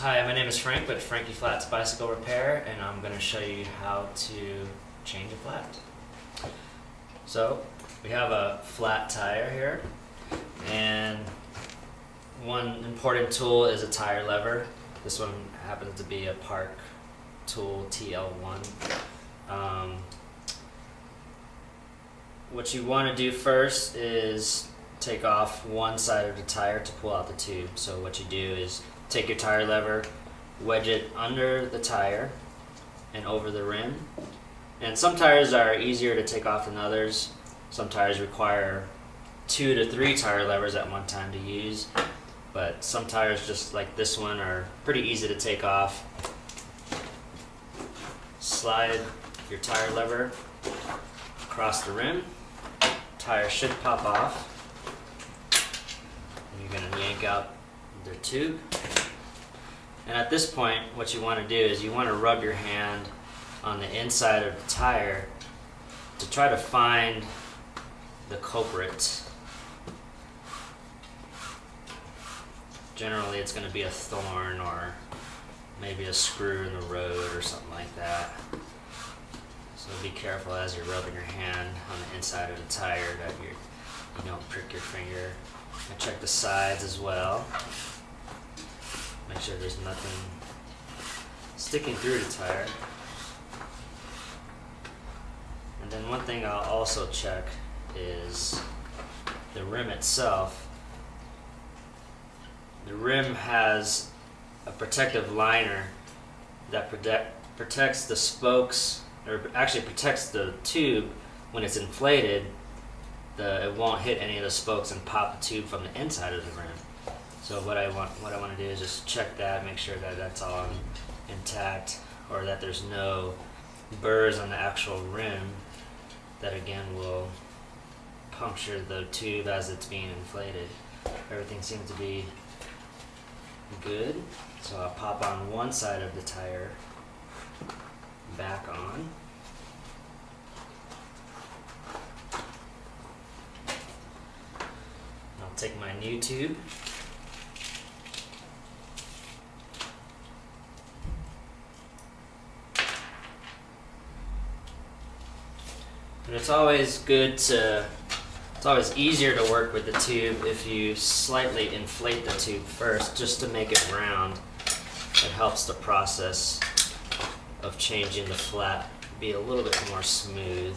Hi, my name is Frank with Frankie Flats Bicycle Repair, and I'm going to show you how to change a flat. So, we have a flat tire here, and one important tool is a tire lever. This one happens to be a Park Tool TL1. What you want to do first is take off one side of the tire to pull out the tube. So what you do is take your tire lever, wedge it under the tire and over the rim. And some tires are easier to take off than others. Some tires require 2 to 3 tire levers at one time to use, but some tires, just like this one, are pretty easy to take off. Slide your tire lever across the rim. Tire should pop off. And you're going to yank out the tube. And at this point, what you want to do is you want to rub your hand on the inside of the tire to try to find the culprit. Generally, it's going to be a thorn or maybe a screw in the road or something like that. So be careful as you're rubbing your hand on the inside of the tire that you don't prick your finger. And check the sides as well. Make sure there's nothing sticking through the tire. And then one thing I'll also check is the rim itself. The rim has a protective liner that protects the spokes, or actually protects the tube when it's inflated. It won't hit any of the spokes and pop the tube from the inside of the rim. So what I want to do is just check that, make sure that that's all intact, or that there's no burrs on the actual rim that again will puncture the tube as it's being inflated. Everything seems to be good. So I'll pop on one side of the tire back on. I'll take my new tube. And it's always easier to work with the tube if you slightly inflate the tube first, just to make it round. It helps the process of changing the flat be a little bit more smooth.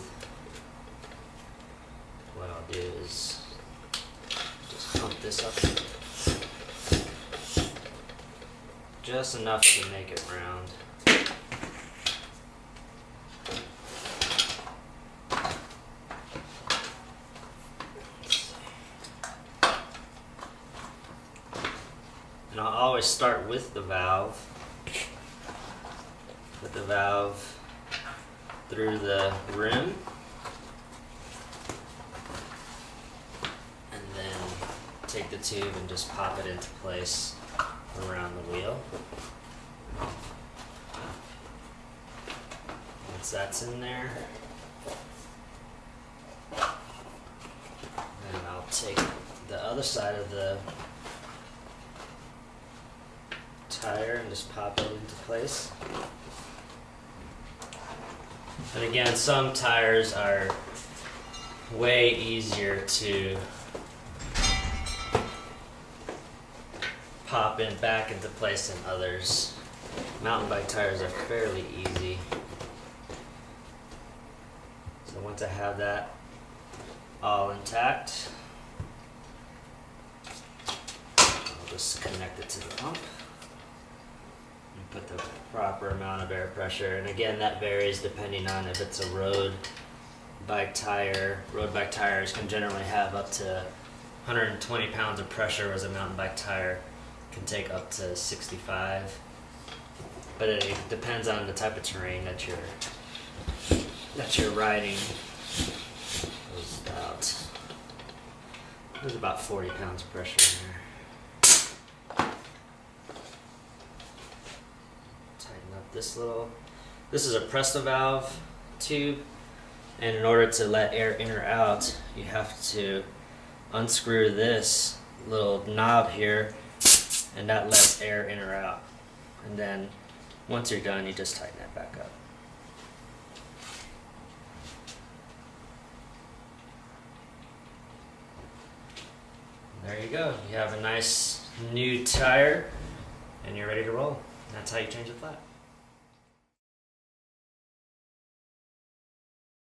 What I'll do is just pump this up just enough to make it round. And I'll always start with the valve. Put the valve through the rim, and then take the tube and just pop it into place around the wheel. Once that's in there, then I'll take the other side of the tire and just pop it into place. And again, some tires are way easier to pop in back into place than others. Mountain bike tires are fairly easy. So once I have that all intact, I'll just connect it to the pump. Put the proper amount of air pressure, and again that varies depending on if it's a road bike tire. Road bike tires can generally have up to 120 pounds of pressure, whereas a mountain bike tire can take up to 65. But it depends on the type of terrain that you're riding. There's about 40 pounds of pressure in there. This is a Presto valve tube, and in order to let air in or out, you have to unscrew this little knob here, and that lets air in or out. And then once you're done, you just tighten it back up. There you go. You have a nice new tire and you're ready to roll. That's how you change a flat.